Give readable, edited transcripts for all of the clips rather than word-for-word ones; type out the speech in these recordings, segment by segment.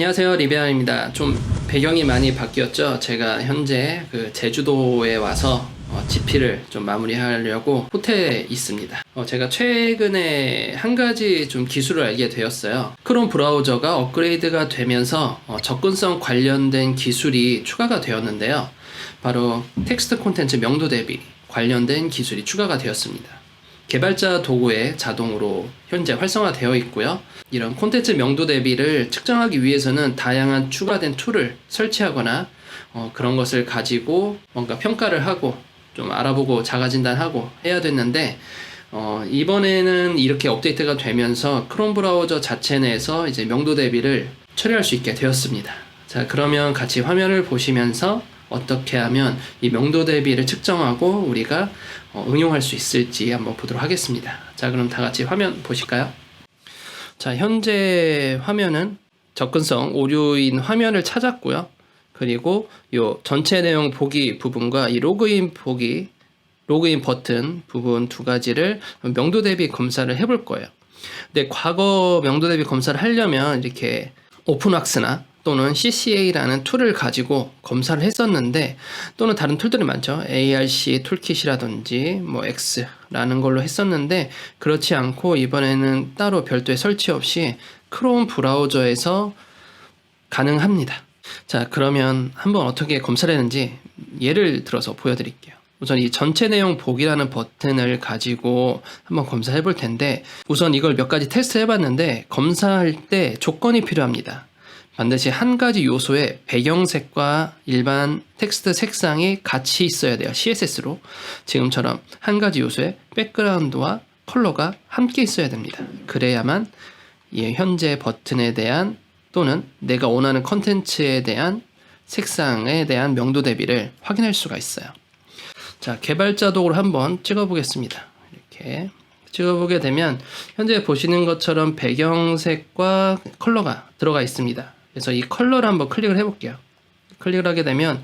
안녕하세요, 리베안입니다. 좀 배경이 많이 바뀌었죠. 제가 현재 제주도에 와서 GP를 좀 마무리하려고 호텔에 있습니다. 제가 최근에 한 가지 좀 기술을 알게 되었어요. 크롬 브라우저가 업그레이드가 되면서 접근성 관련된 기술이 추가가 되었는데요. 바로 텍스트 콘텐츠 명도 대비 관련된 기술이 추가가 되었습니다. 개발자 도구에 자동으로 현재 활성화되어 있고요. 이런 콘텐츠 명도 대비를 측정하기 위해서는 다양한 추가된 툴을 설치하거나 그런 것을 가지고 뭔가 평가를 하고 좀 알아보고 자가진단하고 해야 됐는데 이번에는 이렇게 업데이트가 되면서 크롬 브라우저 자체 내에서 이제 명도 대비를 처리할 수 있게 되었습니다. 자, 그러면 같이 화면을 보시면서 어떻게 하면 이 명도 대비를 측정하고 우리가 응용할 수 있을지 한번 보도록 하겠습니다. 자, 그럼 다 같이 화면 보실까요? 자, 현재 화면은 접근성 오류인 화면을 찾았고요. 그리고 요 전체 내용 보기 부분과 이 로그인 버튼 부분 두 가지를 명도 대비 검사를 해볼 거예요. 근데 과거 명도 대비 검사를 하려면 이렇게 오픈왁스나 또는 CCA라는 툴을 가지고 검사를 했었는데, 또는 다른 툴들이 많죠. ARC 툴킷이라든지 뭐 X라는 걸로 했었는데, 그렇지 않고 이번에는 따로 별도의 설치 없이 크롬 브라우저에서 가능합니다. 자, 그러면 한번 어떻게 검사를 했는지 예를 들어서 보여드릴게요. 우선 이 전체 내용 보기라는 버튼을 가지고 한번 검사해 볼 텐데, 우선 이걸 몇 가지 테스트 해봤는데 검사할 때 조건이 필요합니다. 반드시 한 가지 요소의 배경색과 일반 텍스트 색상이 같이 있어야 돼요. CSS로. 지금처럼 한 가지 요소의 백그라운드와 컬러가 함께 있어야 됩니다. 그래야만 이 현재 버튼에 대한 또는 내가 원하는 컨텐츠에 대한 색상에 대한 명도 대비를 확인할 수가 있어요. 자, 개발자 도구를 한번 찍어보겠습니다. 이렇게 찍어보게 되면 현재 보시는 것처럼 배경색과 컬러가 들어가 있습니다. 그래서 이 컬러를 한번 클릭을 해볼게요. 클릭을 하게 되면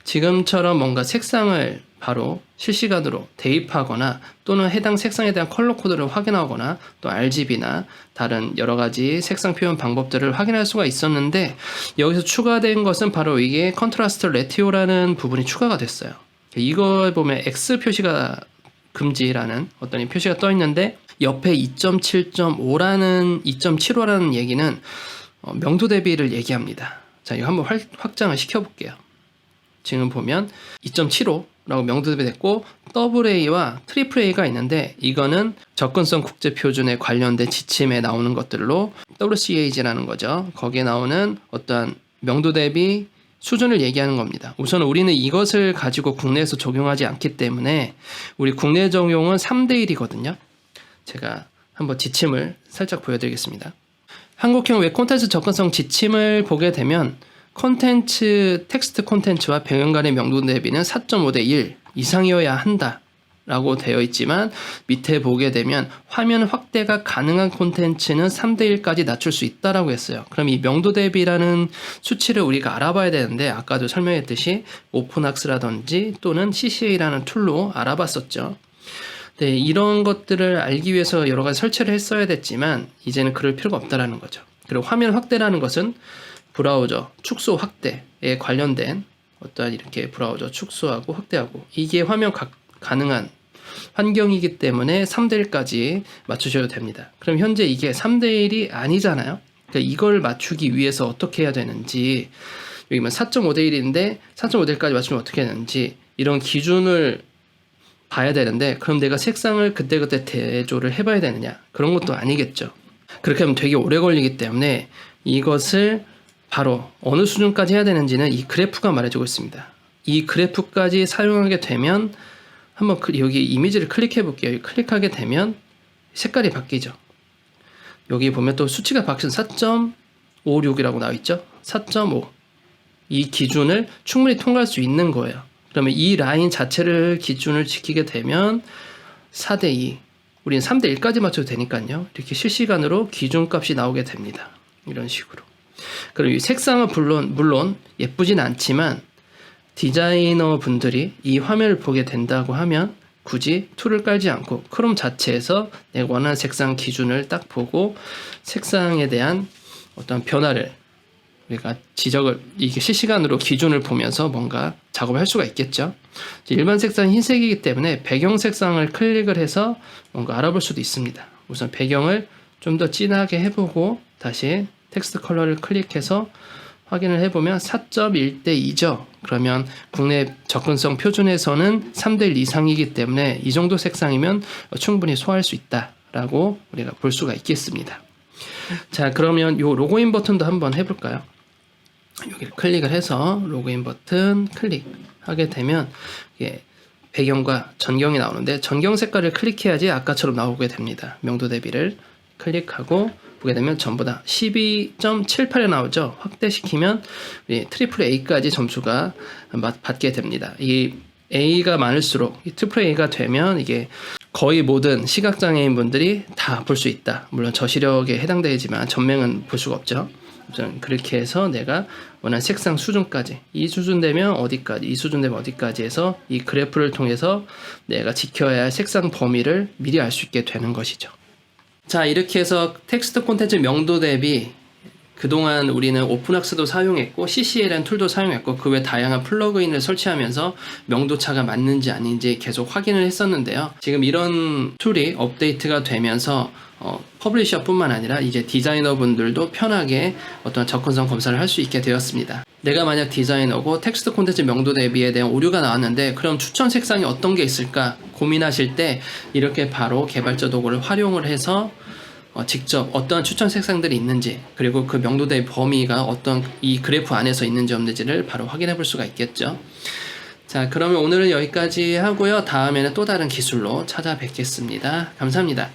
지금처럼 뭔가 색상을 바로 실시간으로 대입하거나 또는 해당 색상에 대한 컬러 코드를 확인하거나 또 RGB나 다른 여러 가지 색상 표현 방법들을 확인할 수가 있었는데, 여기서 추가된 것은 바로 이게 컨트라스트 레티오라는 부분이 추가가 됐어요. 이걸 보면 X 표시가 금지라는 어떤 표시가 떠 있는데, 옆에 2.7.5라는 2.75라는 얘기는 명도 대비를 얘기합니다. 자, 이거 한번 확장을 시켜볼게요. 지금 보면 2.75라고 명도 대비됐고 AA와 AAA가 있는데, 이거는 접근성 국제표준에 관련된 지침에 나오는 것들로 WCAG라는 거죠. 거기에 나오는 어떠한 명도 대비 수준을 얘기하는 겁니다. 우선 우리는 이것을 가지고 국내에서 적용하지 않기 때문에 우리 국내 적용은 3대1이거든요. 제가 한번 지침을 살짝 보여드리겠습니다. 한국형 웹 콘텐츠 접근성 지침을 보게 되면 텍스트 콘텐츠와 배경 간의 명도 대비는 4.5대 1 이상이어야 한다 라고 되어 있지만, 밑에 보게 되면 화면 확대가 가능한 콘텐츠는 3대 1까지 낮출 수 있다라고 했어요. 그럼 이 명도 대비라는 수치를 우리가 알아봐야 되는데, 아까도 설명했듯이 오픈학스라든지 또는 CCA라는 툴로 알아봤었죠. 네, 이런 것들을 알기 위해서 여러 가지 설치를 했어야 됐지만 이제는 그럴 필요가 없다라는 거죠. 그리고 화면 확대라는 것은 브라우저 축소 확대에 관련된 어떠한 이렇게 브라우저 축소하고 확대하고 이게 화면 가능한 환경이기 때문에 3대1까지 맞추셔도 됩니다. 그럼 현재 이게 3대1이 아니잖아요. 그러니까 이걸 맞추기 위해서 어떻게 해야 되는지, 여기 4.5대 1인데 4.5대1까지 맞추면 어떻게 해야 되는지 이런 기준을 봐야 되는데, 그럼 내가 색상을 그때그때 대조를 해봐야 되느냐? 그런 것도 아니겠죠. 그렇게 하면 되게 오래 걸리기 때문에 이것을 바로 어느 수준까지 해야 되는지는 이 그래프가 말해주고 있습니다. 이 그래프까지 사용하게 되면 한번 여기 이미지를 클릭해 볼게요. 클릭하게 되면 색깔이 바뀌죠. 여기 보면 또 수치가 바뀌어서 4.56이라고 나와 있죠. 4.5. 이 기준을 충분히 통과할 수 있는 거예요. 그러면 이 라인 자체를 기준을 지키게 되면 4대 2, 우리는 3대 1까지 맞춰도 되니까요. 이렇게 실시간으로 기준값이 나오게 됩니다. 이런 식으로. 그리고 이 색상은 물론 예쁘진 않지만 디자이너 분들이 이 화면을 보게 된다고 하면 굳이 툴을 깔지 않고 크롬 자체에서 내가 원하는 색상 기준을 딱 보고 색상에 대한 어떤 변화를 우리가 이게 실시간으로 기준을 보면서 뭔가 작업을 할 수가 있겠죠. 일반 색상은 흰색이기 때문에 배경 색상을 클릭을 해서 뭔가 알아볼 수도 있습니다. 우선 배경을 좀 더 진하게 해보고 다시 텍스트 컬러를 클릭해서 확인을 해보면 4.1대 2죠. 그러면 국내 접근성 표준에서는 3대 1 이상이기 때문에 이 정도 색상이면 충분히 소화할 수 있다라고 우리가 볼 수가 있겠습니다. 자, 그러면 요 로그인 버튼도 한번 해볼까요? 여기를 클릭을 해서 로그인 버튼 클릭하게 되면 이게 배경과 전경이 나오는데 전경 색깔을 클릭해야지 아까처럼 나오게 됩니다. 명도 대비를 클릭하고 보게 되면 전부 다 12.78에 나오죠. 확대시키면 트리플 A까지 점수가 받게 됩니다. 이 A가 많을수록 이 트리플 A가 되면 이게 거의 모든 시각장애인 분들이 다 볼 수 있다. 물론 저시력에 해당되지만 전맹은 볼 수가 없죠. 우선 그렇게 해서 내가 원하는 색상 수준까지 이 수준 되면 어디까지 이 수준 되면 어디까지 해서 이 그래프를 통해서 내가 지켜야 할 색상 범위를 미리 알 수 있게 되는 것이죠. 자, 이렇게 해서 텍스트 콘텐츠 명도 대비 그동안 우리는 오픈학스도 사용했고 CCA라는 툴도 사용했고 그 외 다양한 플러그인을 설치하면서 명도차가 맞는지 아닌지 계속 확인을 했었는데요. 지금 이런 툴이 업데이트가 되면서 퍼블리셔 뿐만 아니라 이제 디자이너 분들도 편하게 어떤 접근성 검사를 할 수 있게 되었습니다. 내가 만약 디자이너고 텍스트 콘텐츠 명도 대비에 대한 오류가 나왔는데 그럼 추천 색상이 어떤 게 있을까 고민하실 때 이렇게 바로 개발자 도구를 활용을 해서 직접 어떤 추천 색상들이 있는지 그리고 그 명도 대비 범위가 어떤 이 그래프 안에서 있는지 없는지를 바로 확인해 볼 수가 있겠죠. 자, 그러면 오늘은 여기까지 하고요. 다음에는 또 다른 기술로 찾아뵙겠습니다. 감사합니다.